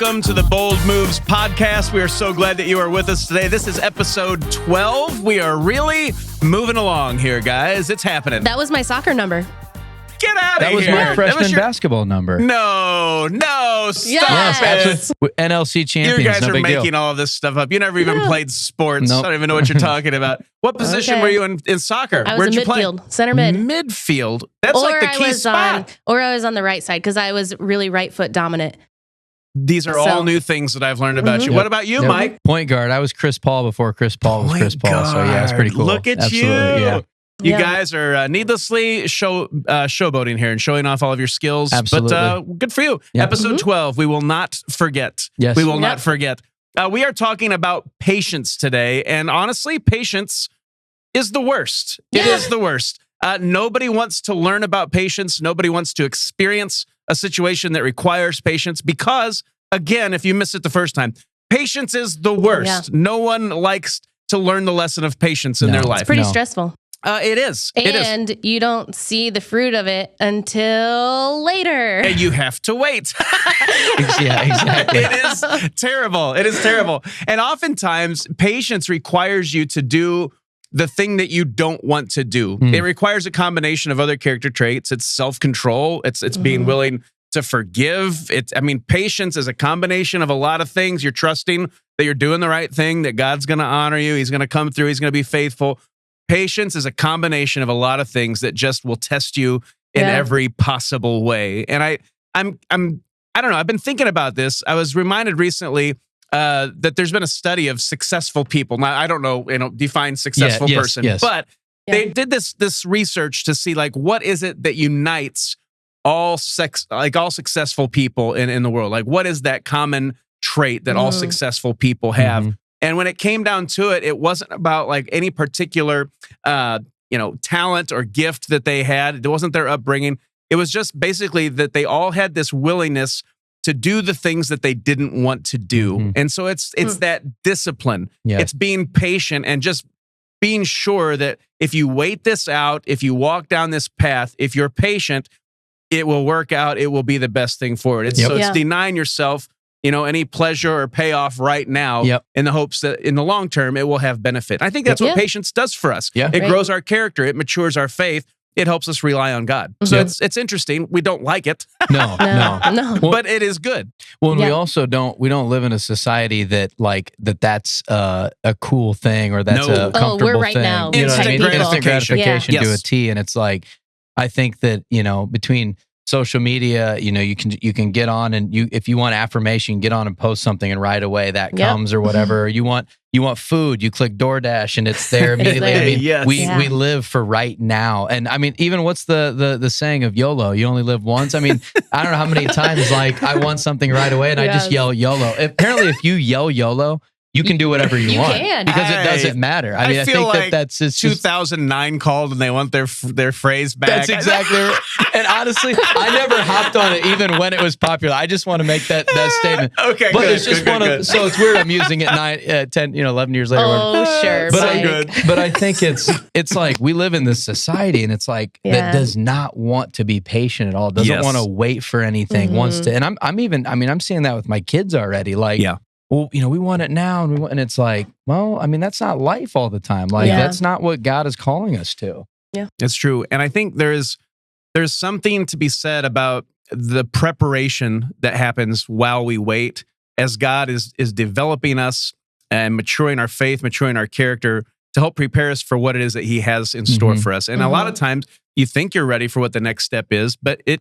Welcome to the Bold Moves podcast. We are so glad that you are with us today. This is episode 12. We are really moving along here, guys. It's happening. That was my soccer number. Get out of That was here. my freshman basketball number. No, stop Yes. it. NLC champions. You guys no are big making deal. all this stuff up. You never even played sports. Nope. I don't even know what you're talking about. What position were you in soccer? I was Where'd in you play? midfield, center mid. Midfield. That's like the key spot. Or I was on the right side because I was really right foot dominant. These are all new things that I've learned about you. Yep. What about you, Mike? Point guard. I was Chris Paul before Chris Paul was Chris Paul. So yeah, it's pretty cool. Look at Absolutely, you. Yeah. You guys are needlessly showboating here and showing off all of your skills. Absolutely. But good for you. Yeah. Episode 12, we will not forget. Yes. We will not forget. We are talking about patience today. And honestly, patience is the worst. It is the worst. Nobody wants to learn about patience. Nobody wants to experience a situation that requires patience because, again, if you miss it the first time, patience is the worst. Yeah. No one likes to learn the lesson of patience in their life. It's pretty stressful. It is. And you don't see the fruit of it until later. And you have to wait. Yeah, exactly. It is terrible. It is terrible. And oftentimes, patience requires you to do the thing that you don't want to do. It requires a combination of other character traits. It's self-control. It's being willing to forgive. Patience is a combination of a lot of things. You're trusting that you're doing the right thing, that God's going to honor you. He's going to come through. He's going to be faithful. Patience is a combination of a lot of things that just will test you in every possible way. And I don't know. I've been thinking about this. I was reminded recently that there's been a study of successful people. Now, I don't know, define successful person, but they did this research to see what is it that unites all successful people in the world? Like, what is that common trait that all successful people have? And when it came down to it, it wasn't about any particular, talent or gift that they had. It wasn't their upbringing. It was just basically that they all had this willingness to do the things that they didn't want to do. And so it's that discipline. Yeah. It's being patient and just being sure that if you wait this out, if you walk down this path, if you're patient, it will work out. It will be the best thing for it. So it's denying yourself any pleasure or payoff right now in the hopes that in the long term, it will have benefit. I think that's what patience does for us. Yeah. It grows our character. It matures our faith. It helps us rely on God. So it's interesting. We don't like it. No. But it is good. Well, and we also don't live in a society that's a cool thing or that's a comfortable we're right thing. now. You know what I mean? Instant gratification Yeah. to a T. And it's I think that, between social media, you can get on and if you want affirmation, get on and post something and right away that comes or whatever. You want food, you click DoorDash and it's there immediately. We live for right now. And even what's the saying of YOLO? You only live once. I don't know how many times I want something right away and I just yell YOLO. Apparently if you yell YOLO, you can do whatever you want because it doesn't matter. I think that's just 2009 called and they want their phrase back. That's exactly right. And honestly, I never hopped on it even when it was popular. I just want to make that statement. Okay, but good, it's just good. So it's weird. I'm using it 10, 11 years later. Oh, sure. But I think it's we live in this society and it's that does not want to be patient at all. Doesn't want to wait for anything. Wants to. And I'm seeing that with my kids already. Well, we want it now, and it's that's not life all the time. That's not what God is calling us to. Yeah, it's true. And I think there's something to be said about the preparation that happens while we wait, as God is developing us and maturing our faith, maturing our character to help prepare us for what it is that He has in store for us. And a lot of times, you think you're ready for what the next step is, but it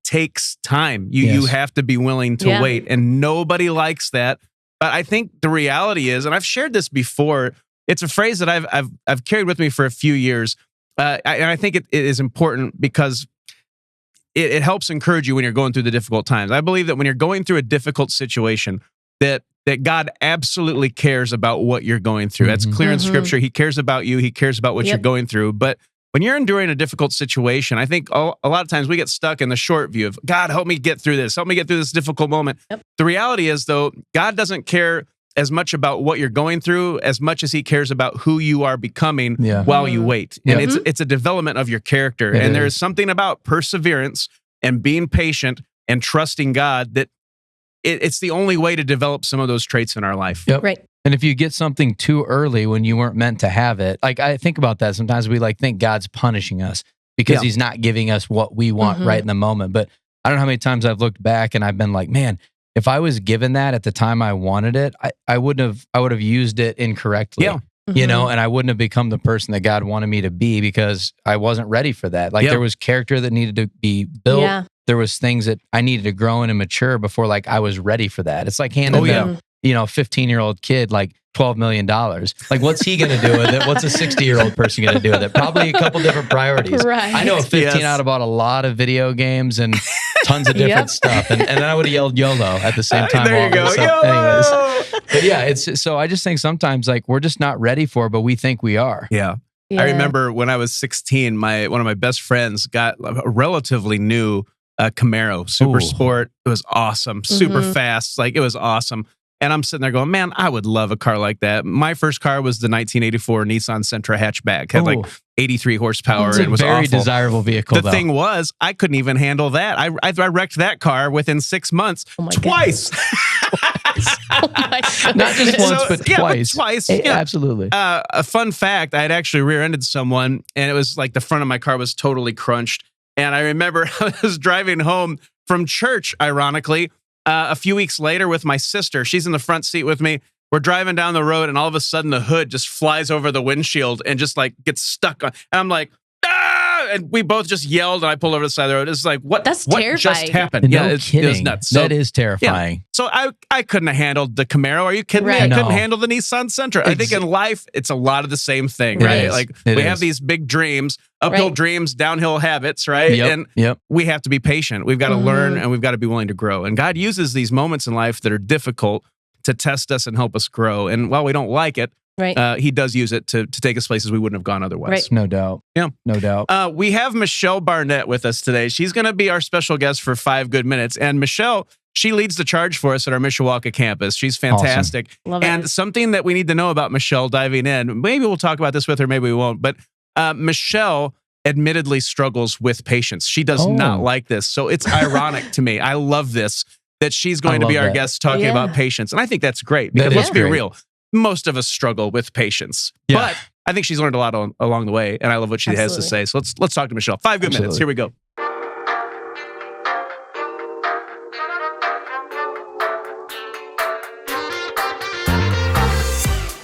takes time. You have to be willing to wait, and nobody likes that. But I think the reality is, and I've shared this before, it's a phrase that I've carried with me for a few years, and I think it is important because it helps encourage you when you're going through the difficult times. I believe that when you're going through a difficult situation, that God absolutely cares about what you're going through. That's clear in Scripture. He cares about you. He cares about what you're going through. But when you're enduring a difficult situation, I think a lot of times we get stuck in the short view of, God, help me get through this. Help me get through this difficult moment. The reality is, though, God doesn't care as much about what you're going through as much as He cares about who you are becoming while you wait. And it's a development of your character. And there is something about perseverance and being patient and trusting God that it's the only way to develop some of those traits in our life. Yep. Right. And if you get something too early when you weren't meant to have it, like I think about that. Sometimes we think God's punishing us because he's not giving us what we want right in the moment. But I don't know how many times I've looked back and I've been like, man, if I was given that at the time I wanted it, I would have used it incorrectly. Yeah. You know, and I wouldn't have become the person that God wanted me to be because I wasn't ready for that. Like there was character that needed to be built. Yeah. There was things that I needed to grow in and mature before I was ready for that. It's like handing a 15-year-old kid $12 million. Like, what's he going to do with it? What's a 60-year-old person going to do with it? Probably a couple different priorities. Right. I know a 15 I'd have bought a lot of video games and tons of different stuff. And then I would have yelled YOLO at the same time. There you go. Anyways. But yeah, so I just think sometimes we're just not ready for it, but we think we are. Yeah. I remember when I was 16, one of my best friends got a relatively new Camaro, Super Sport. It was awesome. Super fast. It was awesome. And I'm sitting there going, man, I would love a car like that. My first car was the 1984 Nissan Sentra hatchback. Had 83 horsepower. It's and it was very awful. Desirable vehicle. The thing was, I couldn't even handle that. I wrecked that car within 6 months twice. Not just once, but twice. But twice. Yeah. Absolutely. A fun fact, I had actually rear-ended someone, and it was the front of my car was totally crunched. And I remember I was driving home from church, ironically, a few weeks later with my sister. She's in the front seat with me. We're driving down the road, and all of a sudden the hood just flies over the windshield and just gets stuck on. And I'm like, ah! And we both just yelled, and I pulled over the side of the road. It's like, what terrifying. Just happened? No kidding. It was nuts. So, that is terrifying. Yeah. So I couldn't have handled the Camaro. Are you kidding me? I couldn't handle the Nissan Sentra. I think in life, it's a lot of the same thing, right? We have these big dreams, uphill dreams, downhill habits, right? Yep. And we have to be patient. We've got to learn, and we've got to be willing to grow. And God uses these moments in life that are difficult to test us and help us grow. And while we don't like it, he does use it to take us places we wouldn't have gone otherwise. Right. No doubt. Yeah. No doubt. We have Michelle Barnett with us today. She's going to be our special guest for 5 good minutes. And Michelle, she leads the charge for us at our Mishawaka campus. She's fantastic. Awesome. Love and it. Something that we need to know about Michelle diving in, maybe we'll talk about this with her, maybe we won't, but Michelle admittedly struggles with patience. She does not like this. So it's ironic to me. I love this, that she's going to be our guest talking about patience. And I think that's great because let's be real. Most of us struggle with patience, but I think she's learned a lot along the way, and I love what she has to say. So let's talk to Michelle. 5 good minutes. Here we go.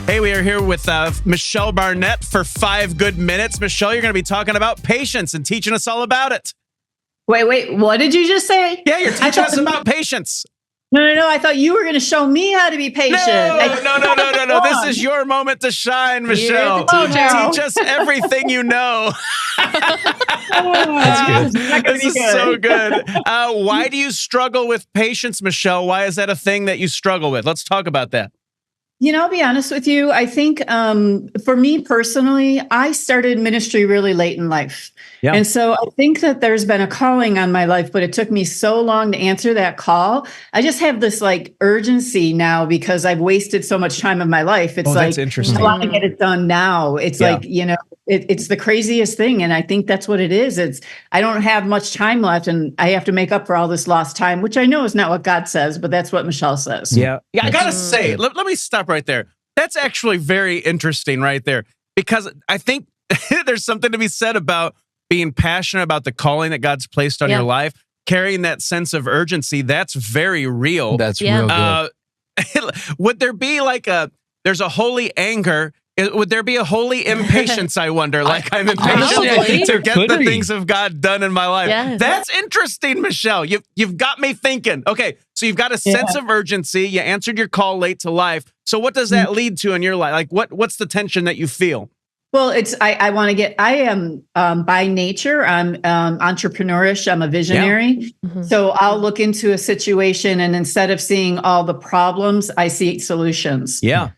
Hey, we are here with Michelle Barnett for 5 good minutes. Michelle, you're going to be talking about patience and teaching us all about it. Wait, what did you just say? Yeah, you're teaching us about patience. No. I thought you were going to show me how to be patient. No. This is your moment to shine, Michelle. Teach us everything you know. This is so good. Why do you struggle with patience, Michelle? Why is that a thing that you struggle with? Let's talk about that. I'll be honest with you. I think for me personally, I started ministry really late in life. Yeah. And so I think that there's been a calling on my life, but it took me so long to answer that call. I just have this urgency now because I've wasted so much time of my life. It's that's interesting. I want to get it done now. It's it's the craziest thing. And I think that's what it is. I don't have much time left and I have to make up for all this lost time, which I know is not what God says, but that's what Michelle says. Yeah. I got to say, let me stop right there. That's actually very interesting right there, because I think there's something to be said about being passionate about the calling that God's placed on your life, carrying that sense of urgency. That's very real. That's real good. Would there be there's a holy anger? Would there be a holy impatience, I wonder? I'm impatient to get the things of God done in my life. Yes. That's interesting, Michelle. You've got me thinking. Okay, so you've got a sense of urgency. You answered your call late to life. So what does that lead to in your life? What's the tension that you feel? Well, I am by nature, I'm entrepreneurish. I'm a visionary. Yeah. Mm-hmm. So I'll look into a situation and instead of seeing all the problems, I see solutions. Yeah.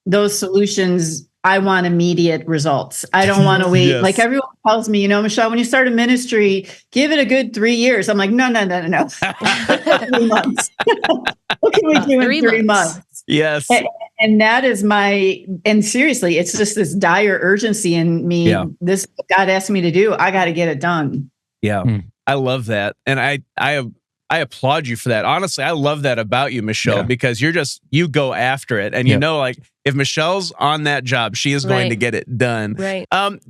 Those solutions, I want immediate results. I don't want to wait. Yes. Like everyone tells me, Michelle, when you start a ministry, give it a good 3 years. I'm like, no. 3 months. What can we do in 3 months? Yes. And that is and seriously, it's just this dire urgency in me. Yeah. This God asked me to do. I got to get it done. Yeah. I love that. And I I applaud you for that. Honestly, I love that about you, Michelle, because you go after it. And you know, like, if Michelle's on that job, she is going to get it done. Right.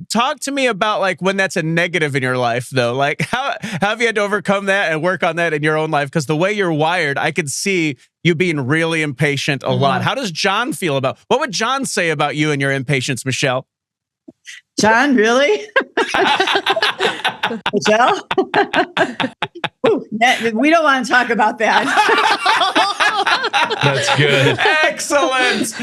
Talk to me about like when that's a negative in your life, though. Like, how have you had to overcome that and work on that in your own life? Because the way you're wired, I could see you being really impatient a lot. How does John feel about? What would John say about you and your impatience, Michelle? John, really? Michelle? Ooh, we don't want to talk about that. That's good. Excellent.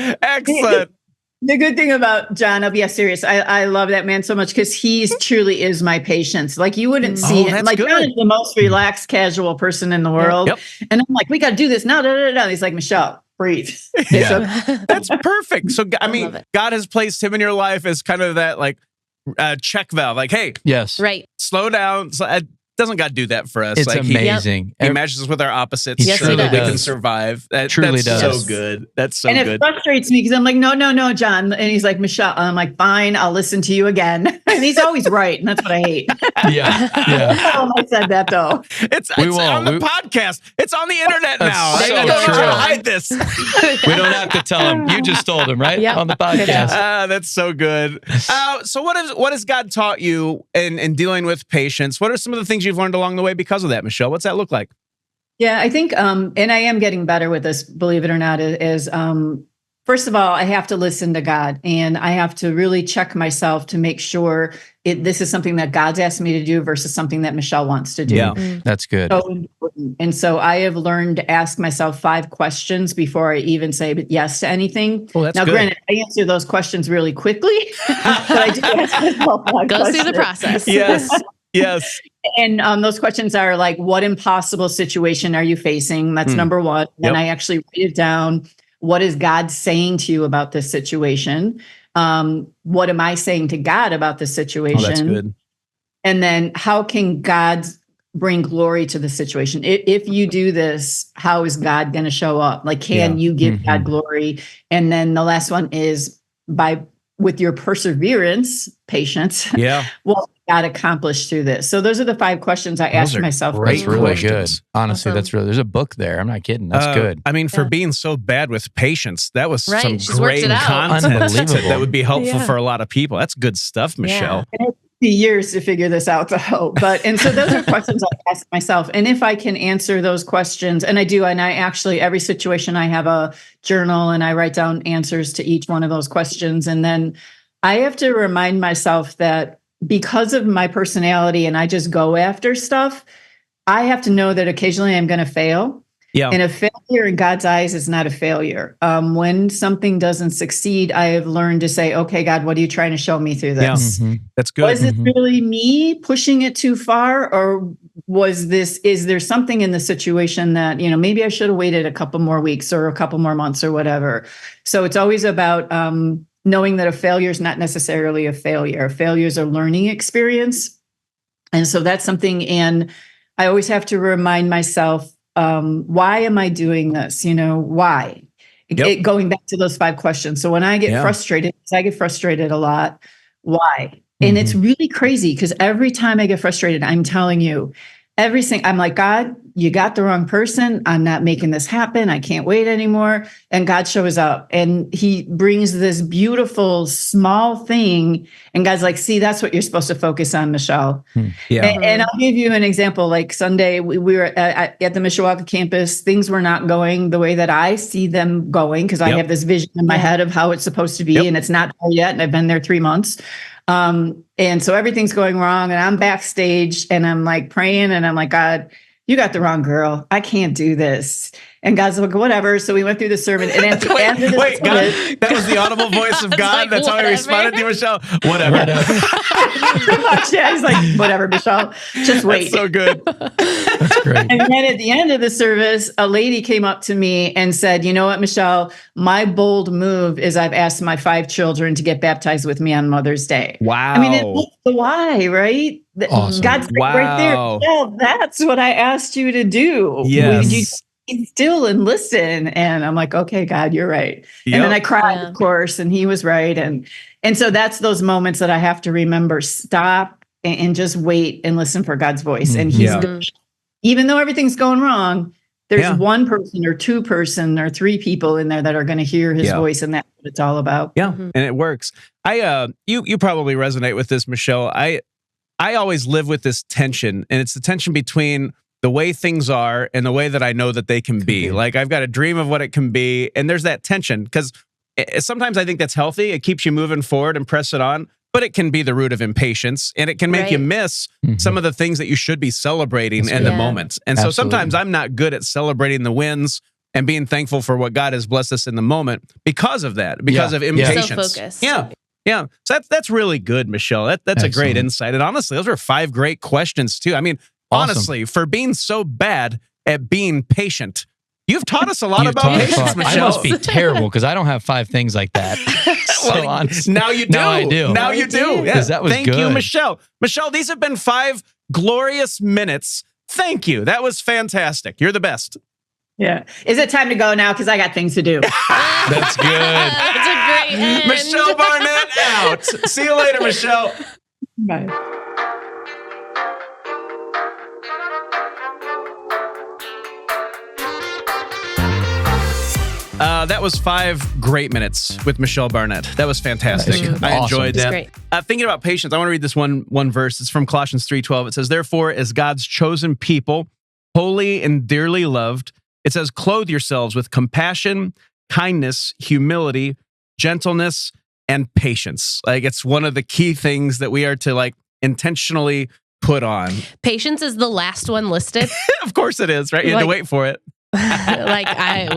The good thing about John, I'll be serious. I love that man so much because he truly is my patience. Like, you wouldn't see it. Like, John is the most relaxed, casual person in the world. And I'm like, we got to do this now. He's like, Michelle, breathe. That's perfect. So, I mean, God has placed him in your life as kind of that like check valve. Like, hey, slow down. Doesn't God do that for us? It's like, amazing. He matches us with our opposites. Yes, so that we does. can survive. That's does. so good. That's so good. And it frustrates me because I'm like, no, John. And he's like, Michelle. I'm like, fine, I'll listen to you again. And he's always right. And that's what I hate. I said that, though. It's on the podcast. It's on the internet now. So I don't true. know how to hide this. We don't have to tell him. You just told him, right? Yep. On the podcast. That's so good. So what has God taught you in dealing with patience? What are some of the things you've learned along the way because of that, Michelle? What's that look like? Yeah, I think, and I am getting better with this, believe it or not, is first of all, I have to listen to God, and I have to really check myself to make sure this is something that God's asked me to do versus something that Michelle wants to do. Yeah, that's good. So important. And so I have learned to ask myself 5 questions before I even say yes to anything. Oh, that's now, good. Granted, I answer those questions really quickly, but I do ask myself 5 Goes questions. through the process. Yes. And those questions are like, what impossible situation are you facing? That's number 1. And I actually write it down. What is God saying to you about this situation? What am I saying to God about this situation? Oh, that's good. And then how can God bring glory to the situation? If you do this, how is God going to show up? Like, can you give God glory? And then the last one is with your perseverance, patience. What God accomplished through this? So those are the 5 questions I asked myself. That's really good. Honestly, that's really, there's a book there. I'm not kidding. That's good. I mean, for being so bad with patience, that was some She's great worked it out. content Unbelievable. that would be helpful for a lot of people. That's good stuff, Michelle. And it took me years to figure this out, though. And so those are questions I ask myself. And if I can answer those questions, and I do, and I actually, every situation I have a journal and I write down answers to each one of those questions. And then I have to remind myself that because of my personality and I just go after stuff, I have to know that occasionally I'm going to fail. And a failure in God's eyes is not a failure. When something doesn't succeed, I have learned to say, okay, God, what are you trying to show me through this? That's good. Was it really me pushing it too far? Or is there something in the situation that, maybe I should have waited a couple more weeks or a couple more months or whatever. So it's always about, knowing that a failure is not necessarily a failure. A failure is a learning experience. And so that's something, and I always have to remind myself, why am I doing this? Why? Going back to those 5 questions. So when I get frustrated, because I get frustrated a lot, why? And it's really crazy because every time I get frustrated, I'm telling you, I'm like, God, you got the wrong person. I'm not making this happen. I can't wait anymore. And God shows up and he brings this beautiful small thing. And God's like, see, that's what you're supposed to focus on, Michelle. And I'll give you an example. Like Sunday, we were at the Mishawaka campus. Things were not going the way that I see them going because I have this vision in my head of how it's supposed to be. And it's not there yet. And I've been there 3 months. And so everything's going wrong and I'm backstage and I'm like praying and I'm like, God, you got the wrong girl. I can't do this. And God's like, whatever. So we went through the sermon. And at the end of the wait, God, that was the audible voice of God. Like, that's how I responded to you, Michelle. Whatever. Yeah, he's like, whatever, Michelle. Just wait. That's so good. That's great. And then at the end of the service, a lady came up to me and said, you know what, Michelle, my bold move is I've asked my 5 children to get baptized with me on Mother's Day. Wow. I mean, it's the why, right? Awesome. God's like right there. Michelle, that's what I asked you to do. Yes. You be still and listen. And I'm like, okay, God, you're right. And then I cried, of course, and he was right. And so that's those moments that I have to remember, stop and just wait and listen for God's voice. And he's good. even though everything's going wrong, there's one person or two person or three people in there that are going to hear his voice, and that's what it's all about. Yeah, and it works. You probably resonate with this, Michelle. I always live with this tension, and it's the tension between the way things are and the way that I know that they can be. Like, I've got a dream of what it can be, and there's that tension, because sometimes I think that's healthy. It keeps you moving forward and press it on, but it can be the root of impatience, and it can make you miss some of the things that you should be celebrating in the moment. And so sometimes I'm not good at celebrating the wins and being thankful for what God has blessed us in the moment because of that, because of impatience. So focused. Yeah. So that's really good, Michelle. That's a great insight. And honestly, those are 5 great questions too. I mean, honestly, for being so bad at being patient, you've taught us a lot about patience, Michelle. I must be terrible because I don't have 5 things like that. Now you do. Now I do. Now you do. Yeah. That was Thank good. you, Michelle. Michelle, these have been 5 glorious minutes. Thank you. That was fantastic. You're the best. Yeah. Is it time to go now? Because I got things to do. That's good. That's a great end. Michelle Barnett out. See you later, Michelle. Bye. That was 5 great minutes with Michelle Barnett. That was fantastic. I enjoyed that. Great. Thinking about patience, I want to read this one verse. It's from Colossians 3:12. It says, "Therefore, as God's chosen people, holy and dearly loved," it says, "clothe yourselves with compassion, kindness, humility, gentleness, and patience." Like, it's one of the key things that we are to intentionally put on. Patience is the last one listed. Of course it is, right? You had to wait for it. We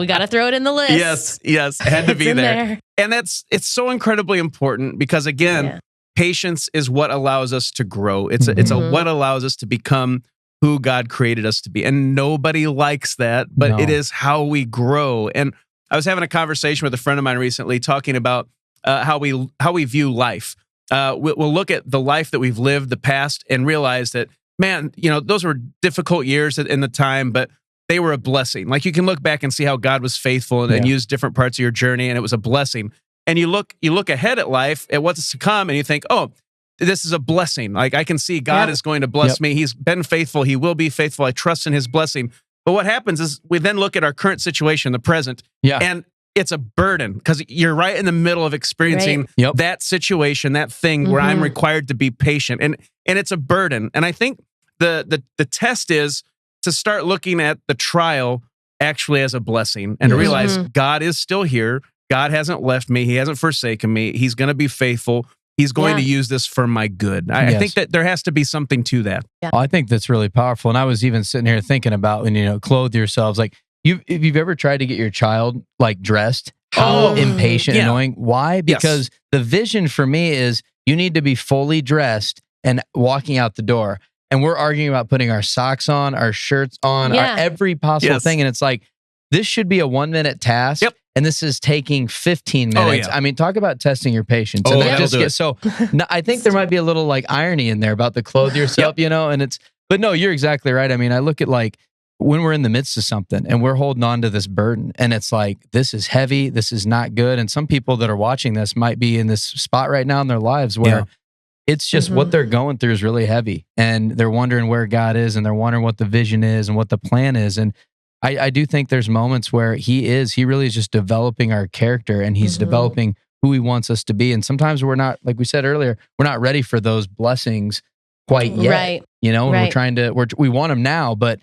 got to throw it in the list. Yes, it had to be in there. And it's so incredibly important because, again, patience is what allows us to grow. It's what allows us to become who God created us to be. And nobody likes that, but it is how we grow. And I was having a conversation with a friend of mine recently talking about how we view life. We'll look at the life that we've lived, the past, and realize that, man, those were difficult years in the time, but they were a blessing. Like, you can look back and see how God was faithful and use different parts of your journey, and it was a blessing. And you look ahead at life, at what's to come, and you think, oh, this is a blessing. Like, I can see God is going to bless me. He's been faithful. He will be faithful. I trust in his blessing. But what happens is we then look at our current situation, the present, and it's a burden because you're right in the middle of experiencing that situation, that thing where I'm required to be patient. And it's a burden. And I think the test is to start looking at the trial actually as a blessing and to realize God is still here. God hasn't left me. He hasn't forsaken me. He's going to be faithful. He's going to use this for my good. I think that there has to be something to that. Yeah. I think that's really powerful. And I was even sitting here thinking about when, clothe yourselves. Like, if you've ever tried to get your child dressed, how impatient, annoying. Why? Because the vision for me is you need to be fully dressed and walking out the door. And we're arguing about putting our socks on, our shirts on, our every possible thing. And it's like, this should be a 1-minute task. And this is taking 15 minutes. I mean, talk about testing your patience. And that just gets so. I think there might be a little irony in there about the clothe yourself, and but no, you're exactly right. I mean, I look at when we're in the midst of something and we're holding on to this burden, and it's like, this is heavy, this is not good. And some people that are watching this might be in this spot right now in their lives where it's just what they're going through is really heavy, and they're wondering where God is, and they're wondering what the vision is and what the plan is. And I do think there's moments where he really is just developing our character, and he's developing who he wants us to be. And sometimes we're not, like we said earlier, we're not ready for those blessings quite yet. Right. We're trying to, we want them now, but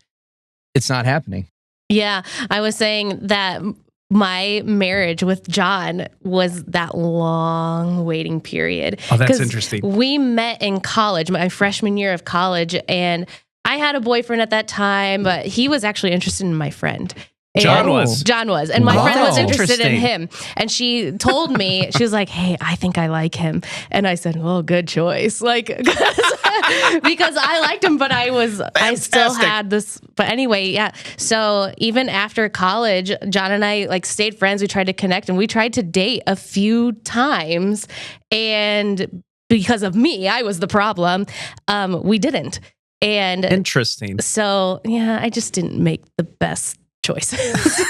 it's not happening. Yeah. I was saying that my marriage with John was that long waiting period. Oh, that's interesting. We met in college, my freshman year of college, and I had a boyfriend at that time, but he was actually interested in my friend. John was. And my friend was interested in him. And she told me, she was like, hey, I think I like him. And I said, well, good choice. Because I liked him, but I still had this. But anyway, So even after college, John and I stayed friends. We tried to connect, and we tried to date a few times. And because of me, I was the problem. We didn't. And interesting. So, I just didn't make the best choices.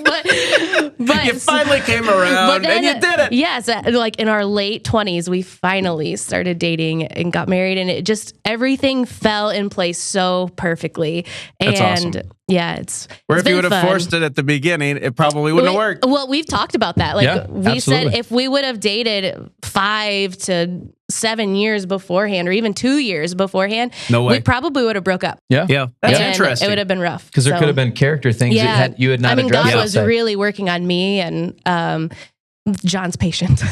but you finally came around and you did it. Yes, like in our late 20s, we finally started dating and got married, and it just everything fell in place so perfectly. That's and awesome. yeah, it's Where if you would have fun. forced it at the beginning, it probably wouldn't have worked. Well, we've talked about that. Like we absolutely. said, if we would have dated 5 to 7 years beforehand, or even 2 years beforehand, No way. we probably would have broke up. Yeah, that's And interesting. It would have been rough. Because there could have been character things that you had not addressed. God was really working on me, and John's patient.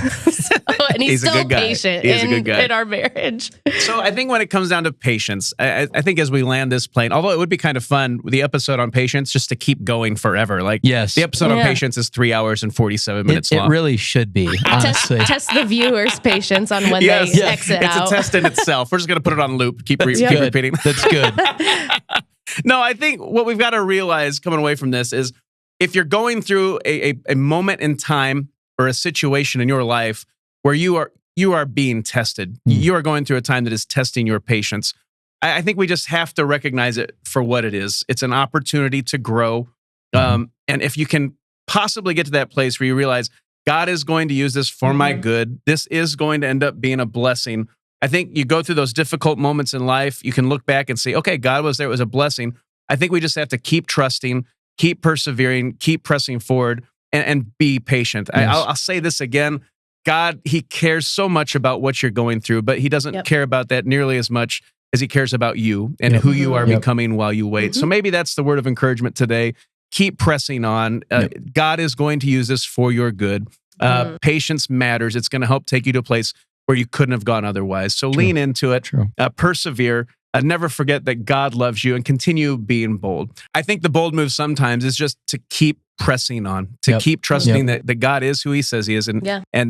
And he's a still good guy. patient He is a good guy. in our marriage. So I think when it comes down to patience, I think as we land this plane, although it would be kind of fun, the episode on patience, just to keep going forever. Like the episode on patience is 3 hours and 47 minutes long. It really should be, honestly. Test the viewers' patience on when they exit it's out. a test in itself. We're just going to put it on loop. Keep repeating. That's good. No, I think what we've got to realize coming away from this is if you're going through a moment in time or a situation in your life where you are being tested, you are going through a time that is testing your patience, I think we just have to recognize it for what it is. It's an opportunity to grow. And if you can possibly get to that place where you realize God is going to use this for my good, this is going to end up being a blessing. I think you go through those difficult moments in life, you can look back and say, okay, God was there, it was a blessing. I think we just have to keep trusting, keep persevering, keep pressing forward, and be patient. Yes. I'll say this again. God, he cares so much about what you're going through, but he doesn't care about that nearly as much as he cares about you and who you are becoming while you wait. So maybe that's the word of encouragement today. Keep pressing on. God is going to use this for your good. Patience matters. It's going to help take you to a place where you couldn't have gone otherwise. So lean into it, persevere, never forget that God loves you, and continue being bold. I think the bold move sometimes is just to keep pressing on, to keep trusting that God is who he says he is, and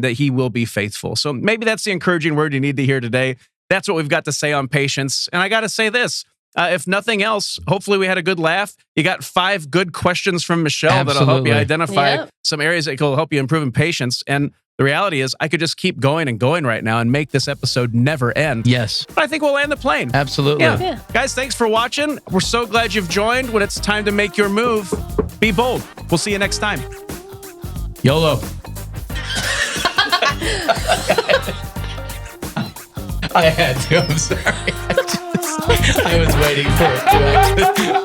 that he will be faithful. So maybe that's the encouraging word you need to hear today. That's what we've got to say on patience. And I got to say this, if nothing else, hopefully we had a good laugh. You got 5 good questions from Michelle that'll help you identify some areas that will help you improve in patience. And the reality is I could just keep going and going right now and make this episode never end. Yes. But I think we'll land the plane. Absolutely. Yeah. Guys, thanks for watching. We're so glad you've joined. When it's time to make your move, be bold. We'll see you next time. YOLO. I had to. I'm sorry. I was waiting for it to actually.